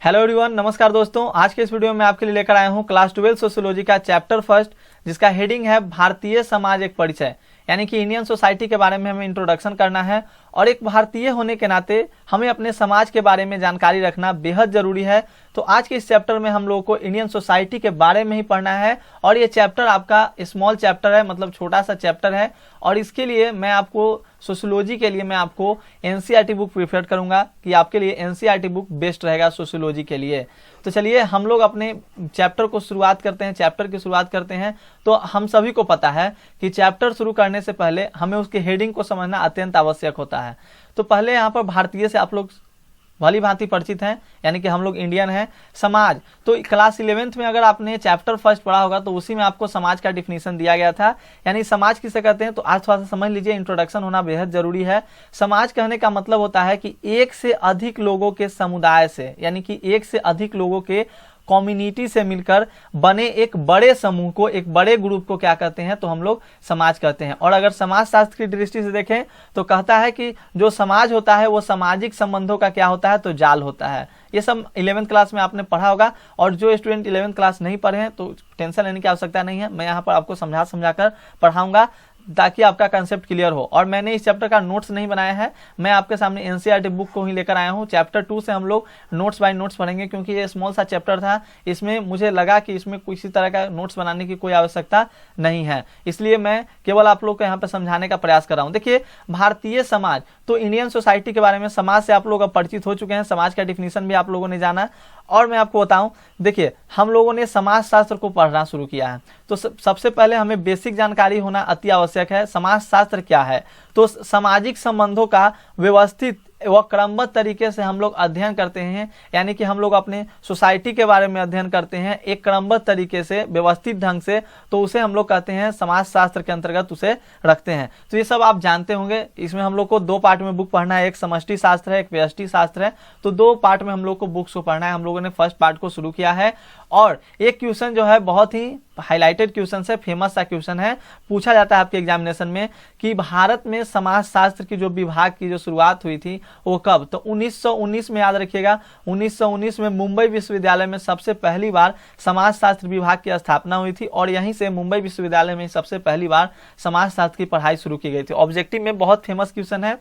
Hello everyone, नमस्कार दोस्तों। आज के इस वीडियो में आपके लिए लेकर आया हूं क्लास 12 सोशियोलॉजी का चैप्टर फर्स्ट, जिसका हेडिंग है भारतीय समाज एक परिचय। यानी कि इंडियन सोसाइटी के बारे में हमें इंट्रोडक्शन करना है और एक भारतीय होने के नाते हमें अपने समाज के बारे में जानकारी रखना बेहद जरूरी है। तो आज के इस चैप्टर में हम लोगों को इंडियन सोसाइटी के बारे में ही पढ़ना है और ये चैप्टर आपका स्मॉल चैप्टर है, मतलब छोटा सा चैप्टर है। और इसके लिए मैं आपको सोशियोलॉजी के लिए मैं आपको एनसीईआरटी बुक प्रीफर करूंगा कि आपके लिए एनसीईआरटी बुक बेस्ट रहेगा सोशियोलॉजी के लिए। तो चलिए हम लोग अपने चैप्टर की शुरुआत करते हैं। तो हम सभी को पता है कि चैप्टर शुरू करने से पहले हमें उसके हेडिंग को समझना अत्यंत आवश्यक होता है। तो पहले यहाँ पर भारतीय से आप लोग भली भांति परिचित हैं, यानी कि हम लोग इंडियन हैं। समाज, तो क्लास 11th में अगर आपने चैप्टर फर्स्ट पढ़ा होगा तो उसी में आपको समाज का डिफिनीशन दिया गया था। यानी समाज किसे कहते हैं, तो आज थोड़ा सा समझ लीजिए, इंट्रोडक्शन होना बेहद जरूरी है। समाज कहने का मतलब होता है कि एक से अधिक लोगों के समुदाय से, यानी कि एक से अधिक लोगों के कम्युनिटी से मिलकर बने एक बड़े समूह को, एक बड़े ग्रुप को क्या कहते हैं, तो हम लोग समाज कहते हैं। और अगर समाज शास्त्र की दृष्टि से देखें तो कहता है कि जो समाज होता है वो सामाजिक संबंधों का क्या होता है, तो जाल होता है। ये सब 11th क्लास में आपने पढ़ा होगा। और जो स्टूडेंट 11th क्लास नहीं पढ़े हैं तो टेंशन लेने की आवश्यकता नहीं है, मैं यहाँ पर आपको समझा कर पढ़ाऊंगा ताकि आपका कंसेप्ट क्लियर हो। और मैंने इस चैप्टर का नोट्स नहीं बनाया है, मैं आपके सामने एनसीईआरटी बुक को ही लेकर आया हूँ। चैप्टर 2 से हम लोग नोट्स बाय नोट्स पढ़ेंगे, क्योंकि ये स्मॉल सा चैप्टर था, इसमें मुझे लगा कि इसमें किसी तरह का नोट्स बनाने की कोई आवश्यकता नहीं है, इसलिए मैं केवल आप लोग को यहाँ पर समझाने का प्रयास कर रहा हूँ। देखिए, भारतीय समाज, तो इंडियन सोसाइटी के बारे में, समाज से आप लोग अब परिचित हो चुके हैं, समाज का डिफिनीशन भी आप लोगों ने जाना। और मैं आपको बताऊं, देखिए हम लोगों ने समाज शास्त्र को पढ़ना शुरू किया है, तो सबसे पहले हमें बेसिक जानकारी होना अति आवश्यक है। समाज शास्त्र क्या है, तो सामाजिक संबंधों का व्यवस्थित व क्रमबद्ध तरीके से हम लोग अध्ययन करते हैं। यानी कि हम लोग अपने सोसाइटी के बारे में अध्ययन करते हैं एक क्रमबद्ध तरीके से, व्यवस्थित ढंग से, तो उसे हम लोग कहते हैं समाज शास्त्र के अंतर्गत उसे रखते हैं। तो ये सब आप जानते होंगे। इसमें हम लोग को 2 पार्ट में बुक पढ़ना है, एक समष्टि शास्त्र है, एक व्यष्टि शास्त्र है। तो 2 पार्ट में हम लोग को बुक्स को पढ़ना है। हम लोगों ने फर्स्ट पार्ट को शुरू किया है और एक क्वेश्चन जो है बहुत ही हाईलाइटेड क्वेश्चन है, फेमस सा क्वेश्चन है, पूछा जाता है आपके एग्जामिनेशन में कि भारत में समाज शास्त्र की जो विभाग की जो शुरुआत हुई थी वो कब, तो 1919 में। याद रखिएगा, 1919 में मुंबई विश्वविद्यालय में सबसे पहली बार समाज शास्त्र विभाग की स्थापना हुई थी और यहीं से मुंबई विश्वविद्यालय में सबसे पहली बार समाज शास्त्र की पढ़ाई शुरू की गई थी। ऑब्जेक्टिव में बहुत फेमस क्वेश्चन है,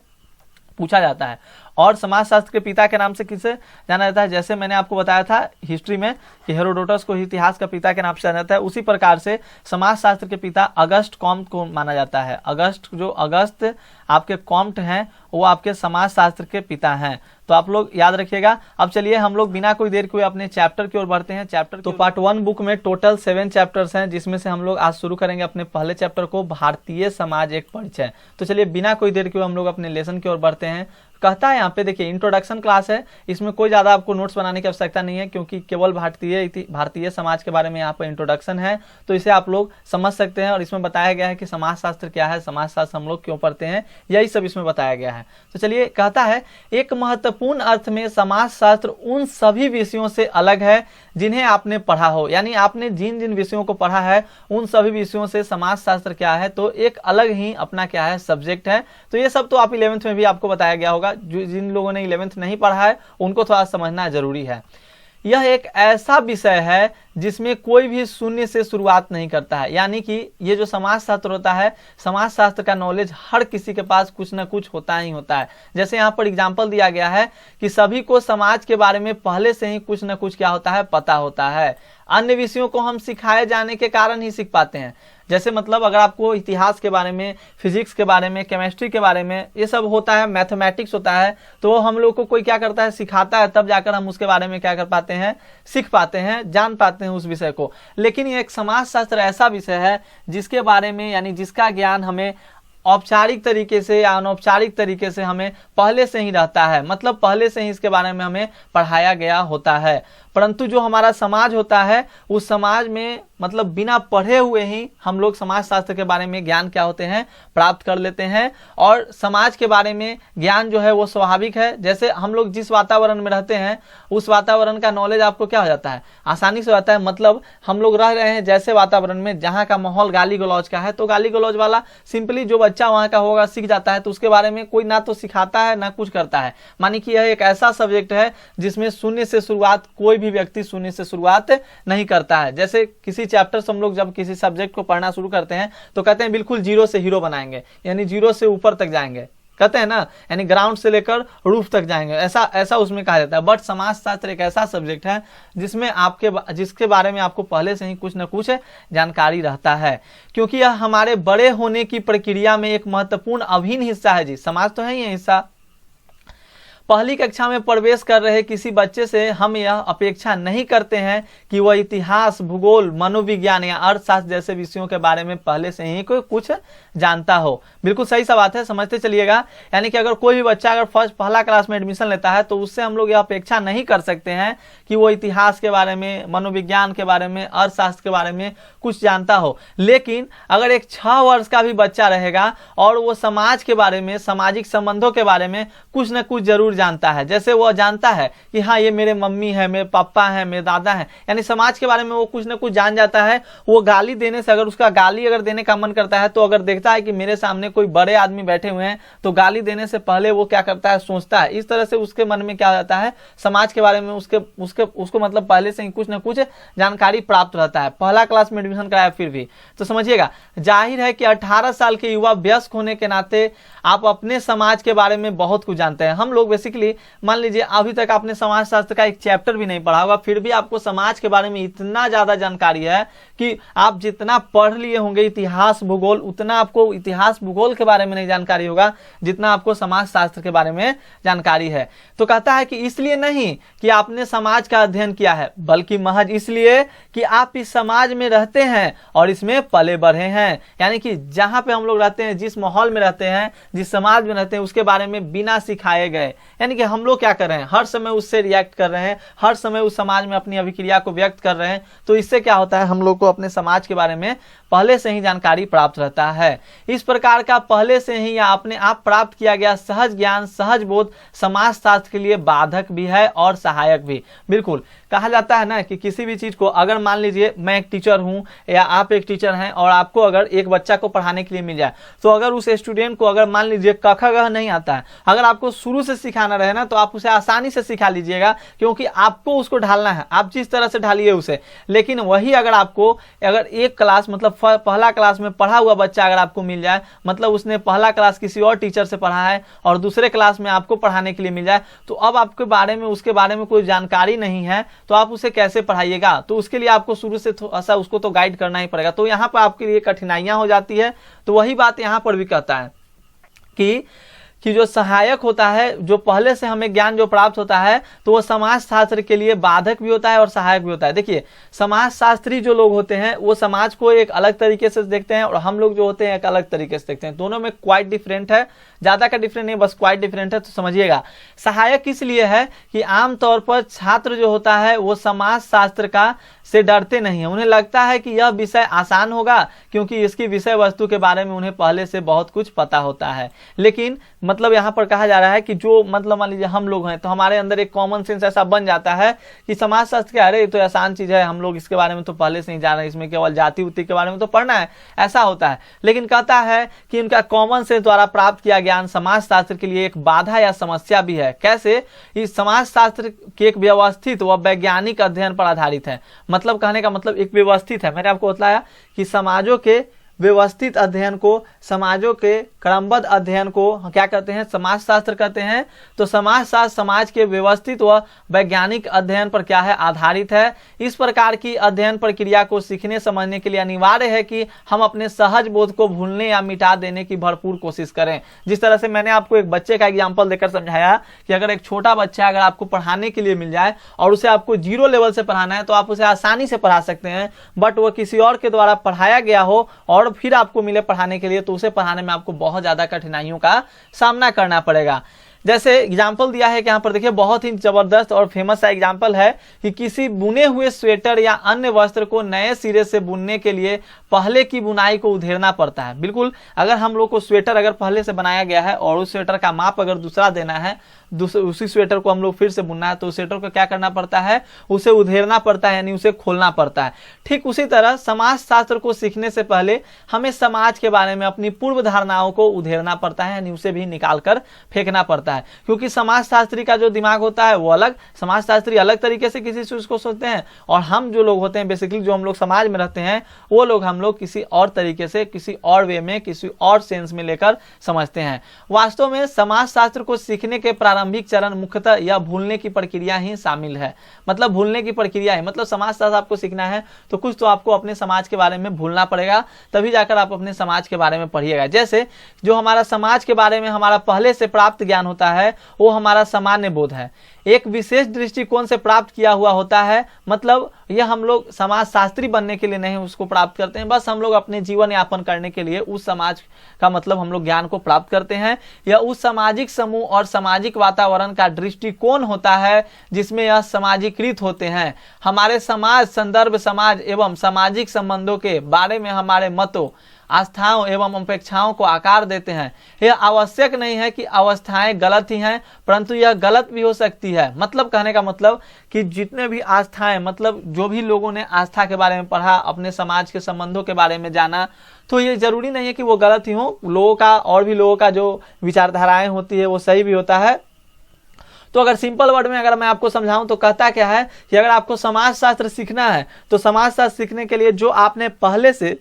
पूछा जाता है। और समाज शास्त्र के पिता के नाम से किसे जाना जाता है, जैसे मैंने आपको बताया था हिस्ट्री में कि हेरोडोटस को इतिहास का पिता के नाम से जाना जाता है, उसी प्रकार से समाज शास्त्र के पिता अगस्त कॉम्ट को माना जाता है। अगस्त आपके कॉम्ट हैं, वो आपके समाज शास्त्र के पिता हैं। तो आप लोग याद रखिएगा। अब चलिए हम लोग बिना कोई देर के अपने चैप्टर की ओर बढ़ते हैं। तो पार्ट 1 बुक में टोटल 7 चैप्टर्स हैं, जिसमें से हम लोग आज शुरू करेंगे अपने पहले चैप्टर को, भारतीय समाज एक परिचय। तो चलिए बिना कोई देर के हम लोग अपने लेसन की ओर बढ़ते हैं। कहता है यहाँ पे, देखिए इंट्रोडक्शन क्लास है, इसमें कोई ज्यादा आपको नोट्स बनाने की आवश्यकता नहीं है, क्योंकि केवल भारतीय समाज के बारे में यहाँ पर इंट्रोडक्शन है, तो इसे आप लोग समझ सकते हैं। और इसमें बताया गया है कि समाज शास्त्र क्या है, समाज शास्त्र हम लोग क्यों पढ़ते हैं, यही सब इसमें बताया गया है। तो चलिए, कहता है एक महत्वपूर्ण अर्थ में समाज शास्त्र उन सभी विषयों से अलग है जिन्हें आपने पढ़ा हो। यानी आपने जिन जिन विषयों को पढ़ा है उन सभी विषयों से समाज शास्त्र क्या है, तो एक अलग ही अपना क्या है, सब्जेक्ट है। तो ये सब तो आप 11th में भी आपको बताया गया होगा। जिन लोगों ने 11th नहीं पढ़ा है उनको थोड़ा समझना जरूरी है। यह एक ऐसा विषय है जिसमें कोई भी शून्य से शुरुआत नहीं करता है। यानी कि ये जो समाज शास्त्र होता है, समाज शास्त्र का नॉलेज हर किसी के पास कुछ ना कुछ होता ही होता है। जैसे यहाँ पर एग्जांपल दिया गया है कि सभी को समाज के बारे में पहले से ही कुछ ना कुछ क्या होता है, पता होता है। अन्य विषयों को हम सिखाए जाने के कारण ही सीख पाते हैं। जैसे मतलब अगर आपको इतिहास के बारे में, फिजिक्स के बारे में, केमिस्ट्री के बारे में ये सब होता है, मैथमेटिक्स होता है, तो हम लोग को कोई क्या करता है, सिखाता है, तब जाकर हम उसके बारे में क्या कर पाते हैं, सीख पाते हैं, जान पाते हैं उस विषय को। लेकिन ये एक समाज शास्त्र ऐसा विषय है जिसके बारे में, यानी जिसका ज्ञान हमें औपचारिक तरीके से या अनौपचारिक तरीके से हमें पहले से ही रहता है, मतलब पहले से ही इसके बारे में हमें पढ़ाया गया होता है। परंतु जो हमारा समाज होता है उस समाज में मतलब बिना पढ़े हुए ही हम लोग समाज शास्त्र के बारे में ज्ञान क्या होते हैं, प्राप्त कर लेते हैं। और समाज के बारे में ज्ञान जो है वो स्वाभाविक है। जैसे हम लोग जिस वातावरण में रहते हैं उस वातावरण का नॉलेज आपको क्या हो जाता है, आसानी से होता है। मतलब हम लोग रह रहे हैं जैसे वातावरण में जहाँ का माहौल गाली गलौज का है, तो गाली गलौज वाला सिंपली जो बच्चा बच्चा वहाँ का होगा, सीख जाता है, तो उसके बारे में कोई ना तो सिखाता है ना कुछ करता है। मानी कि यह एक ऐसा सब्जेक्ट है जिसमें शून्य से शुरुआत कोई भी व्यक्ति शून्य से शुरुआत नहीं करता है। जैसे किसी चैप्टर से हम लोग जब किसी सब्जेक्ट को पढ़ना शुरू करते हैं तो कहते हैं बिल्कुल जीरो से हीरो बनाएंगे, यानी जीरो से ऊपर तक जाएंगे, कहते हैं ना, यानी ग्राउंड से लेकर रूफ तक जाएंगे, ऐसा उसमें कहा जाता है। बट समाजशास्त्र एक ऐसा सब्जेक्ट है जिसमें जिसके बारे में आपको पहले से ही कुछ न कुछ जानकारी रहता है, क्योंकि यह हमारे बड़े होने की प्रक्रिया में एक महत्वपूर्ण अभिन्न हिस्सा है। जी, समाज तो है ही हिस्सा। पहली कक्षा में प्रवेश कर रहे किसी बच्चे से हम यह अपेक्षा नहीं करते हैं कि वह इतिहास, भूगोल, मनोविज्ञान या अर्थशास्त्र जैसे विषयों के बारे में पहले से ही कोई कुछ जानता हो। बिल्कुल सही सा बात है, समझते चलिएगा। यानी कि अगर कोई भी बच्चा अगर पहला क्लास में एडमिशन लेता है तो उससे हम लोग यह अपेक्षा नहीं कर सकते हैं कि वो इतिहास के बारे में, मनोविज्ञान के बारे में, अर्थशास्त्र के बारे में कुछ जानता हो। लेकिन अगर एक 6 वर्ष का भी बच्चा रहेगा और वो समाज के बारे में, सामाजिक संबंधों के बारे में कुछ न कुछ जरूर जानता है। जैसे वो जानता है कि हाँ ये मेरे मम्मी है, मेरे पापा है, मेरे दादा है, यानी समाज के बारे में वो कुछ न कुछ जान जाता है। वो गाली देने से, अगर उसका गाली अगर देने का मन करता है तो अगर देखता है कि मेरे सामने कोई बड़े आदमी बैठे हुए हैं तो गाली देने से पहले वो क्या करता है, सोचता है। इस तरह से उसके मन में क्या जाता है, समाज के बारे में उसको मतलब पहले से ही कुछ न कुछ जानकारी प्राप्त रहता है। पहला क्लास में एडमिशन कराया फिर भी, तो समझिएगा, जाहिर है कि 18 साल के युवा वयस्क होने के नाते आप अपने समाज के बारे में बहुत कुछ जानते हैं। हम लोग बेसिकली मान लीजिए अभी तक आपने समाजशास्त्र का एक चैप्टर भी नहीं पढ़ा होगा, फिर भी आपको समाज के बारे में इतना ज्यादा जानकारी है कि आप जितना पढ़ लिए होंगे इतिहास, भूगोल, उतना आपको इतिहास, भूगोल के बारे में नहीं जानकारी होगा जितना आपको समाजशास्त्र के बारे में जानकारी है। तो कहता है कि इसलिए नहीं कि आपने समाज का अध्ययन किया है, बल्कि महज इसलिए कि आप इस समाज में रहते हैं और इसमें पले बढ़े हैं। यानी कि जहां पे हम लोग रहते हैं, जिस माहौल में रहते हैं, जिस समाज में रहते हैं, उसके बारे में बिना सिखाए गए, यानी कि हम लोग क्या कर रहे हैं, हर समय उससे रिएक्ट कर रहे हैं, हर समय उस समाज में अपनी अभिक्रिया को व्यक्त कर रहे हैं। तो इससे क्या होता है, हम लोग को अपने समाज के बारे में पहले से ही जानकारी प्राप्त रहता है। इस प्रकार का पहले से ही या अपने आप प्राप्त किया गया सहज ज्ञान, सहज बोध समाजशास्त्र के लिए बाधक भी है और सहायक भी। बिल्कुल कहा जाता है ना कि किसी भी चीज को, अगर मान लीजिए मैं एक टीचर हूं या आप एक टीचर हैं और आपको अगर एक बच्चा को पढ़ाने के लिए मिल जाए, तो अगर उस स्टूडेंट को अगर मान लीजिए क ख ग नहीं आता है, अगर आपको शुरू से सिखाना रहे ना तो आप उसे आसानी से सिखा लीजिएगा, क्योंकि आपको उसको ढालना है, आप जिस तरह से ढालिए उसे। लेकिन वही अगर एक क्लास मतलब पहला क्लास में पढ़ा हुआ बच्चा अगर आपको मिल जाए, मतलब उसने पहला क्लास किसी और टीचर से पढ़ा है और दूसरे क्लास में आपको पढ़ाने के लिए मिल जाए, तो अब आपके बारे में, उसके बारे में कोई जानकारी नहीं है तो आप उसे कैसे पढ़ाइएगा। तो उसके लिए आपको शुरू से थोड़ा सा उसको तो गाइड करना ही पड़ेगा। तो यहाँ पर आपके लिए कठिनाइयां हो जाती है। तो वही बात यहाँ पर भी कहता है कि जो सहायक होता है, जो पहले से हमें ज्ञान जो प्राप्त होता है, तो वो समाजशास्त्र के लिए बाधक भी होता है और सहायक भी होता है। देखिए, समाजशास्त्री जो लोग होते हैं वो समाज को एक अलग तरीके से देखते हैं और हम लोग जो होते हैं एक अलग तरीके से देखते हैं। दोनों में क्वाइट डिफरेंट है, ज्यादा का डिफरेंट नहीं, बस क्वाइट डिफरेंट है। तो समझिएगा, सहायक इसलिए है कि आमतौर पर छात्र जो होता है वो समाजशास्त्र का से डरते नहीं है। उन्हें लगता है कि यह विषय आसान होगा क्योंकि इसकी विषय वस्तु के बारे में उन्हें पहले से बहुत कुछ पता होता है। लेकिन मतलब यहाँ पर कहा जा रहा है कि जो मतलब मान लीजिए हम लोग हैं तो हमारे अंदर एक कॉमन सेंस ऐसा बन जाता है कि समाजशास्त्र क्या है, ये तो आसान चीज है, हम लोग इसके बारे में तो पहले से नहीं जान रहे, इसमें केवल जाति उति के बारे में तो पढ़ना है, ऐसा होता है। लेकिन कहता है कि उनका कॉमन सेंस द्वारा प्राप्त किया ज्ञान समाजशास्त्र के लिए एक बाधा या समस्या भी है। कैसे? इस समाजशास्त्र के एक व्यवस्थित व वैज्ञानिक अध्ययन पर आधारित है। मतलब कहने का मतलब एक व्यवस्थित है। मैंने आपको बताया कि समाजों के व्यवस्थित अध्ययन को, समाजों के क्रमबद्ध अध्ययन को क्या कहते हैं? समाजशास्त्र कहते हैं। तो समाजशास्त्र समाज के व्यवस्थित व वैज्ञानिक अध्ययन पर क्या है? आधारित है। इस प्रकार की अध्ययन प्रक्रिया को सीखने समझने के लिए अनिवार्य है कि हम अपने सहज बोध को भूलने या मिटा देने की भरपूर कोशिश करें। जिस तरह से मैंने आपको एक बच्चे का एग्जाम्पल देकर समझाया कि अगर एक छोटा बच्चा अगर आपको पढ़ाने के लिए मिल जाए और उसे आपको 0 लेवल से पढ़ाना है तो आप उसे आसानी से पढ़ा सकते हैं, बट वो किसी और के द्वारा पढ़ाया गया हो और फिर आपको मिले पढ़ाने के लिए, तो उसे पढ़ाने में आपको बहुत ज्यादा कठिनाइयों का सामना करना पड़ेगा। जैसे एग्जाम्पल दिया है कि यहाँ पर देखिए, बहुत ही जबरदस्त और फेमस सा एग्जाम्पल है कि किसी बुने हुए स्वेटर या अन्य वस्त्र को नए सिरे से बुनने के लिए पहले की बुनाई को उधेड़ना पड़ता है। बिल्कुल, अगर हम लोग को स्वेटर अगर पहले से बनाया गया है और उस स्वेटर का माप अगर दूसरा देना है उसी स्वेटर को हम लोग फिर से बुनना है तो स्वेटर को क्या करना पड़ता है, उसे उधेड़ना पड़ता है, यानी उसे खोलना पड़ता है। ठीक उसी तरह समाज शास्त्र को सीखने से पहले हमें समाज के बारे में अपनी पूर्व धारणाओं को उधेड़ना पड़ता है, यानी उसे भी निकाल कर फेंकना पड़ता है। क्योंकि समाज शास्त्री का जो दिमाग होता है वो अलग, समाज शास्त्री अलग तरीके से किसी चीज को सोचते हैं, और हम जो लोग होते हैं बेसिकली जो हम लोग समाज में रहते हैं वो लोग हम लोग किसी और तरीके से, किसी और वे में, किसी और सेंस में लेकर समझते हैं। वास्तव में समाज शास्त्र को सीखने के प्रारंभिक चरण मुख्यतः यह भूलने की प्रक्रिया ही शामिल है। मतलब भूलने की प्रक्रिया है, मतलब समाज शास्त्र आपको सीखना है तो कुछ तो आपको अपने समाज के बारे में भूलना पड़ेगा, तभी जाकर आप अपने समाज के बारे में पढ़िएगा। जैसे जो हमारा समाज के बारे में हमारा पहले से प्राप्त ज्ञान होता है वो हमारा सामान्य बोध है, एक विशेष दृष्टिकोण से प्राप्त किया हुआ होता है। मतलब यह हम लोग समाज शास्त्री बनने के लिए नहीं उसको प्राप्त करते हैं, बस हम लोग अपने जीवन यापन करने के लिए उस समाज का मतलब हम लोग ज्ञान को प्राप्त करते हैं। यह उस सामाजिक समूह और सामाजिक वातावरण का दृष्टिकोण होता है जिसमें यह सामाजिकृत होते हैं। हमारे समाज, संदर्भ, समाज एवं सामाजिक संबंधों के बारे में हमारे मतों, आस्थाओं एवं अपेक्षाओं को आकार देते हैं। यह आवश्यक नहीं है कि अवस्थाएं गलत ही हैं, परंतु यह गलत भी हो सकती है। मतलब कहने का मतलब कि जितने भी आस्थाएं, मतलब जो भी लोगों ने आस्था के बारे में पढ़ा, अपने समाज के संबंधों के बारे में जाना, तो ये जरूरी नहीं है कि वो गलत ही हो। लोगों का और भी लोगों का जो विचारधाराएं होती है वो सही भी होता है। तो अगर सिंपल वर्ड में अगर मैं आपको समझाऊं तो कहता क्या है कि अगर आपको समाज शास्त्र सीखना है तो समाज शास्त्र सीखने के लिए जो आपने पहले से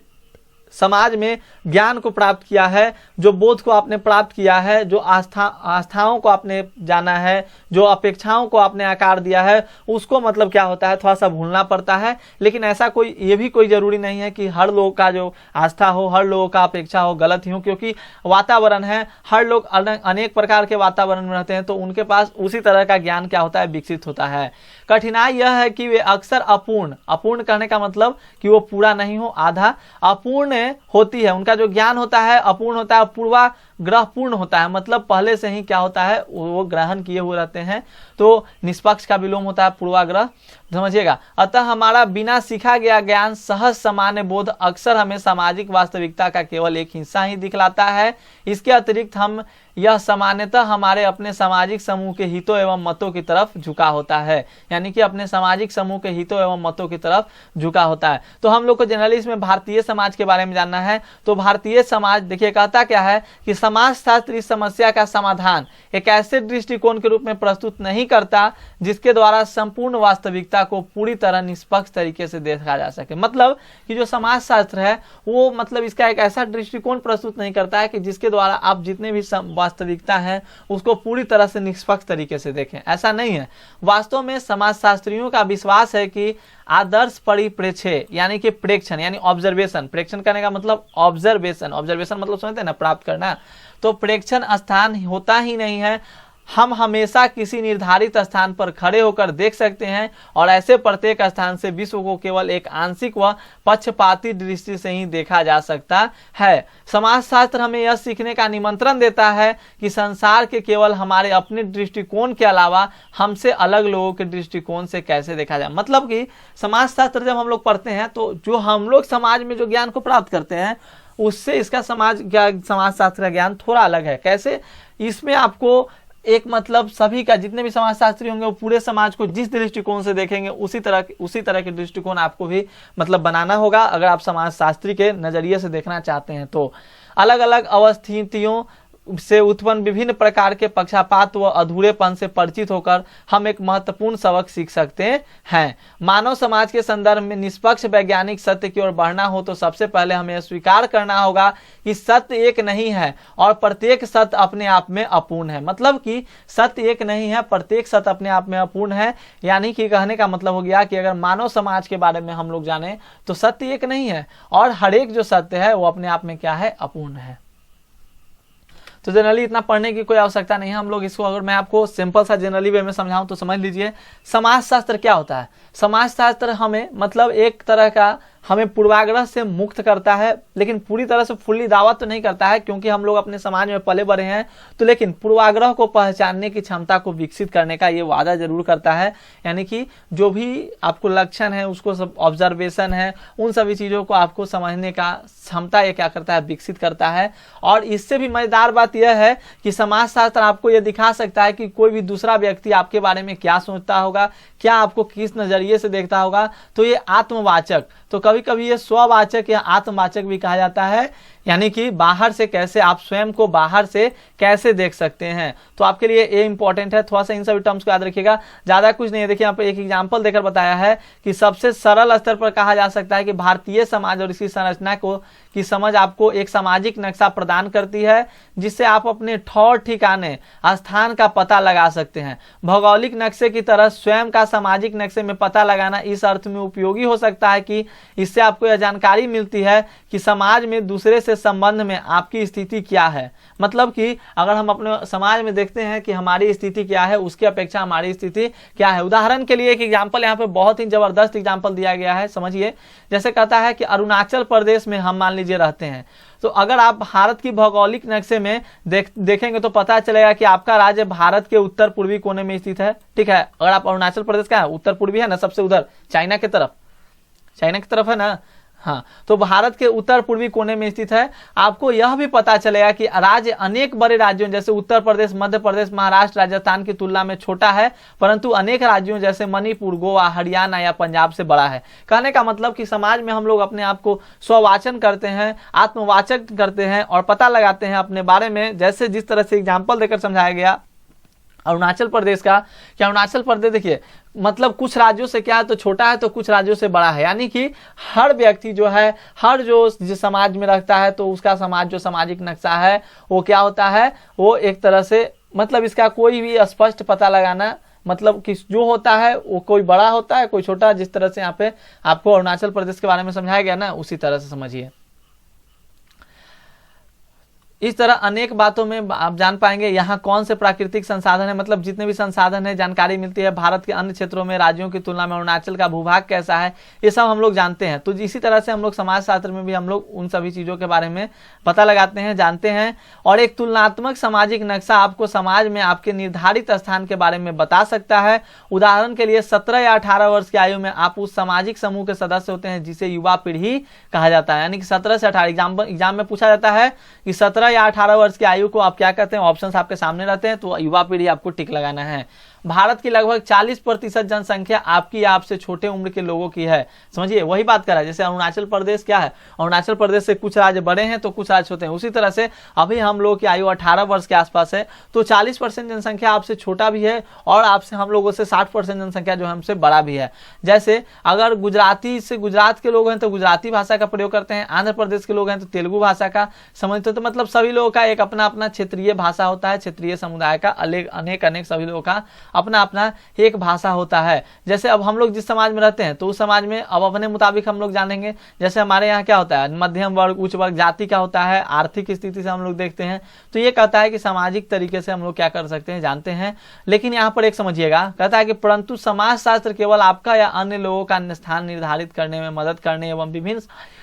समाज में ज्ञान को प्राप्त किया है, जो बोध को आपने प्राप्त किया है, जो आस्थाओं को आपने जाना है, जो अपेक्षाओं को आपने आकार दिया है, उसको मतलब क्या होता है थोड़ा सा भूलना पड़ता है। लेकिन ऐसा कोई ये भी कोई जरूरी नहीं है कि हर लोग का जो आस्था हो, हर लोगों का अपेक्षा हो गलत ही हो, क्योंकि वातावरण है, हर लोग अनेक प्रकार के वातावरण में रहते हैं तो उनके पास उसी तरह का ज्ञान क्या होता है, विकसित होता है। कठिनाई यह है कि वे अक्सर अपूर्ण कहने का मतलब कि वो पूरा नहीं हो, आधा अपूर्ण होती है। उनका जो ज्ञान होता है अपूर्ण होता है, पूर्वाग्रह पूर्ण होता है। मतलब पहले से ही क्या होता है वो ग्रहण किए हुए रहते हैं, तो निष्पक्ष का विलोम होता है पूर्वाग्रह, समझिएगा। अतः हमारा बिना सीखा गया ज्ञान, सहज सामान्य बोध अक्सर हमें सामाजिक वास्तविकता का केवल एक हिस्सा ही दिखलाता है। इसके अतिरिक्त हम यह सामान्यतः हमारे अपने सामाजिक समूह के हितों एवं मतों की तरफ झुका होता है, यानी कि अपने सामाजिक समूह के हितों एवं मतों की तरफ झुका होता है। तो हम लोग को जनरली इसमें भारतीय समाज के बारे में जानना है। तो भारतीय समाज देखिए कहता क्या है कि समाज शास्त्र इस समस्या का समाधान एक ऐसे दृष्टिकोण के रूप में प्रस्तुत नहीं करता जिसके द्वारा संपूर्ण वास्तविकता को पूरी तरह निष्पक्ष तरीके से देखा जा सके। मतलब कि जो समाज शास्त्र है वो मतलब इसका एक ऐसा दृष्टिकोण प्रस्तुत नहीं करता है कि जिसके द्वारा आप जितने भी वास्तविकता है उसको पूरी तरह से निष्पक्ष तरीके से देखें, ऐसा नहीं है। वास्तव में समाज शास्त्रियों का विश्वास है कि आदर्श परिप्रेक्ष्य यानी कि प्रेक्षण यानी ऑब्जर्वेशन, प्रेक्षण करने का मतलब ऑब्जर्वेशन, ऑब्जर्वेशन मतलब समझते हैं ना, प्राप्त करना। तो प्रेक्षण स्थान होता ही नहीं है, हम हमेशा किसी निर्धारित स्थान पर खड़े होकर देख सकते हैं और ऐसे प्रत्येक स्थान से विश्व को केवल एक आंशिक व पक्षपाती दृष्टि से ही देखा जा सकता है। समाजशास्त्र हमें यह सीखने का निमंत्रण देता है कि संसार के केवल हमारे अपने दृष्टिकोण के अलावा हमसे अलग लोगों के दृष्टिकोण से कैसे देखा जाए। मतलब कि समाजशास्त्र जब हम लोग पढ़ते हैं तो जो हम लोग समाज में जो ज्ञान को प्राप्त करते हैं उससे इसका समाजशास्त्र का ज्ञान थोड़ा अलग है। कैसे? इसमें आपको एक मतलब सभी का जितने भी समाजशास्त्री होंगे वो पूरे समाज को जिस दृष्टिकोण से देखेंगे उसी तरह के दृष्टिकोण आपको भी मतलब बनाना होगा अगर आप समाजशास्त्री के नजरिए से देखना चाहते हैं। तो अलग अलग अवस्थितियों से उत्पन्न विभिन्न प्रकार के पक्षपात व अधूरेपन से परिचित होकर हम एक महत्वपूर्ण सबक सीख सकते हैं। मानव समाज के संदर्भ में निष्पक्ष वैज्ञानिक सत्य की ओर बढ़ना हो तो सबसे पहले हमें स्वीकार करना होगा कि सत्य एक नहीं है और प्रत्येक सत्य अपने आप में अपूर्ण है। मतलब कि सत्य एक नहीं है, प्रत्येक सत्य अपने आप में अपूर्ण है। यानी कि कहने का मतलब हो गया कि अगर मानव समाज के बारे में हम लोग जाने तो सत्य एक नहीं है और हर एक जो सत्य है वो अपने आप में क्या है, अपूर्ण है। तो जनरली इतना पढ़ने की कोई आवश्यकता नहीं है। हम लोग इसको अगर मैं आपको सिंपल सा जनरली वे में समझाऊं तो समझ लीजिए समाजशास्त्र क्या होता है। समाजशास्त्र हमें मतलब एक तरह का हमें पूर्वाग्रह से मुक्त करता है, लेकिन पूरी तरह से फुल्ली दावा तो नहीं करता है क्योंकि हम लोग अपने समाज में पले बढ़े हैं, तो लेकिन पूर्वाग्रह को पहचानने की क्षमता को विकसित करने का ये वादा जरूर करता है। यानी कि जो भी आपको लक्षण है, उसको सब ऑब्जर्वेशन है, उन सभी चीजों को आपको समझने का क्षमता ये क्या करता है, विकसित करता है। और इससे भी मजेदार बात यह है कि समाजशास्त्र आपको यह दिखा सकता है कि कोई भी दूसरा व्यक्ति आपके बारे में क्या सोचता होगा, क्या आपको किस नजरिए से देखता होगा। तो ये आत्मवाचक, तो कभी कभी ये स्ववाचक या आत्मवाचक भी कहा जाता है, यानी कि बाहर से कैसे आप स्वयं को बाहर से कैसे देख सकते हैं। तो आपके लिए ये इंपॉर्टेंट है, थोड़ा सा इन सभी टर्म्स को याद रखिएगा, ज्यादा कुछ नहीं है। देखिए यहाँ पे एक एग्जांपल देकर बताया है कि सबसे सरल स्तर पर कहा जा सकता है कि भारतीय समाज और इसकी संरचना को की समझ आपको एक सामाजिक नक्शा प्रदान करती है, जिससे आप अपने ठौर ठिकाने स्थान का पता लगा सकते हैं। भौगोलिक नक्शे की तरह स्वयं का सामाजिक नक्शे में पता लगाना इस अर्थ में उपयोगी हो सकता है कि इससे आपको यह जानकारी मिलती है कि समाज में दूसरे से संबंध में आपकी स्थिति क्या है। मतलब कि अगर हम अपने समाज में देखते हैं कि हमारी स्थिति क्या है, उसकी अपेक्षा हमारी स्थिति क्या है। उदाहरण के लिए एक एग्जांपल यहाँ पे बहुत ही जबरदस्त एग्जांपल दिया गया है, समझिए। जैसे कहता है कि अरुणाचल प्रदेश में हम मान लीजिए रहते हैं, तो अगर आप भारत की भौगोलिक नक्शे में देखेंगे तो पता चलेगा कि आपका राज्य भारत के उत्तर पूर्वी कोने में स्थित है। ठीक है, अगर आप अरुणाचल प्रदेश का है, उत्तर पूर्वी है ना, सबसे उधर चाइना की तरफ है ना, हाँ, तो भारत के उत्तर पूर्वी कोने में स्थित है। आपको यह भी पता चलेगा कि राज्य अनेक बड़े राज्यों जैसे उत्तर प्रदेश, मध्य प्रदेश, महाराष्ट्र, राजस्थान की तुलना में छोटा है, परंतु अनेक राज्यों जैसे मणिपुर, गोवा, हरियाणा या पंजाब से बड़ा है। कहने का मतलब कि समाज में हम लोग अपने आप को स्ववाचन करते हैं, आत्मवाचक करते हैं और पता लगाते हैं अपने बारे में। जैसे जिस तरह से एग्जाम्पल देकर समझाया गया अरुणाचल प्रदेश का, कि अरुणाचल प्रदेश देखिए मतलब कुछ राज्यों से क्या है तो छोटा है, तो कुछ राज्यों से बड़ा है। यानी कि हर व्यक्ति जो है, हर जो समाज में रहता है, तो उसका समाज जो सामाजिक नक्शा है वो क्या होता है, वो एक तरह से मतलब इसका कोई भी स्पष्ट पता लगाना, मतलब कि जो होता है वो कोई बड़ा होता है, कोई छोटा। जिस तरह से यहाँ पे आपको अरुणाचल प्रदेश के बारे में समझाया गया ना, उसी तरह से समझिए। इस तरह अनेक बातों में आप जान पाएंगे यहाँ कौन से प्राकृतिक संसाधन है, मतलब जितने भी संसाधन है, जानकारी मिलती है। भारत के अन्य क्षेत्रों में राज्यों की तुलना में अरुणाचल का भूभाग कैसा है, ये सब हम लोग जानते हैं। तो इसी तरह से हम लोग समाजशास्त्र में भी हम लोग उन सभी चीजों के बारे में पता लगाते हैं, जानते हैं। और एक तुलनात्मक सामाजिक नक्शा आपको समाज में आपके निर्धारित स्थान के बारे में बता सकता है। उदाहरण के लिए 17 या 18 वर्ष की आयु में आप उस सामाजिक समूह के सदस्य होते हैं जिसे युवा पीढ़ी कहा जाता है। यानी कि 17 से 18 एग्जाम में पूछा जाता है कि 17 या 18 वर्ष की आयु को आप क्या कहते हैं, ऑप्शंस आपके सामने रहते हैं, तो युवा पीढ़ी आपको टिक लगाना है। भारत की लगभग 40% जनसंख्या आपकी या आपसे छोटे उम्र के लोगों की है। समझिए, वही बात कर रहा है। जैसे अरुणाचल प्रदेश क्या है, अरुणाचल प्रदेश से कुछ राज्य बड़े हैं तो कुछ राज्य छोटे हैं। उसी तरह से अभी हम लोगों की आयु 18 वर्ष के आसपास है, तो 40% जनसंख्या आपसे छोटा भी है और आपसे हम लोगों से 60% जनसंख्या जो हमसे बड़ा भी है। जैसे अगर गुजराती से गुजरात के लोग हैं तो गुजराती भाषा का प्रयोग करते हैं, आंध्र प्रदेश के लोग हैं तो तेलुगु भाषा का समझते। तो मतलब सभी लोगों का एक अपना अपना क्षेत्रीय भाषा होता है, क्षेत्रीय समुदाय का अनेक सभी लोगों का अपना अपना एक भाषा होता है। जैसे अब हम लोग जिस समाज में रहते हैं तो उस समाज में अब अपने मुताबिक हम लोग जानेंगे। जैसे हमारे यहाँ क्या होता है, मध्यम वर्ग, उच्च वर्ग, जाति क्या होता है, आर्थिक स्थिति से हम लोग देखते हैं। तो ये कहता है कि सामाजिक तरीके से हम लोग क्या कर सकते हैं, जानते हैं। लेकिन यहाँ पर एक समझिएगा, कहता है कि परंतु समाजशास्त्र केवल आपका या अन्य लोगों का स्थान निर्धारित करने में मदद करने एवं विभिन्न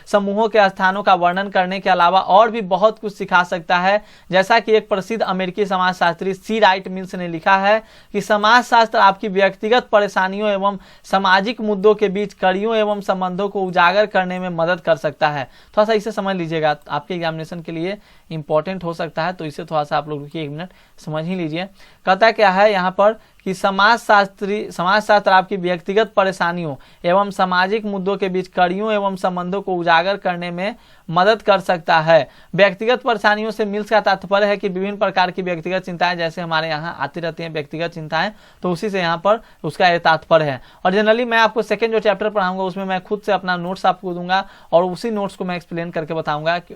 समूहों के स्थानों का वर्णन करने के अलावा और भी बहुत कुछ सिखा सकता है। जैसा कि एक प्रसिद्ध अमेरिकी समाजशास्त्री सी राइट मिल्स ने लिखा है कि समाजशास्त्र आपकी व्यक्तिगत परेशानियों एवं सामाजिक मुद्दों के बीच कड़ियों एवं संबंधों को उजागर करने में मदद कर सकता है। थोड़ा सा इसे समझ लीजिएगा, आपके एग्जामिनेशन के लिए इंपॉर्टेंट हो सकता है, तो इसे थोड़ा सा आप लोग रुकिए, 1 मिनट समझ ही लीजिए। कहता क्या है यहाँ पर कि समाजशास्त्र आपकी व्यक्तिगत परेशानियों एवं सामाजिक मुद्दों के बीच कड़ियों एवं संबंधों को उजागर करने में मदद कर सकता है। व्यक्तिगत परेशानियों से मिल्स का तात्पर्य है कि विभिन्न प्रकार की व्यक्तिगत चिंताएं जैसे हमारे यहाँ आती रहती हैं व्यक्तिगत चिंताएं, तो उसी से यहाँ पर उसका ये तात्पर्य है। और जनरली मैं आपको सेकंड जो चैप्टर पढ़ाऊंगा उसमें मैं खुद से अपना नोट्स आपको दूंगा और उसी नोट्स को मैं एक्सप्लेन करके बताऊंगा कि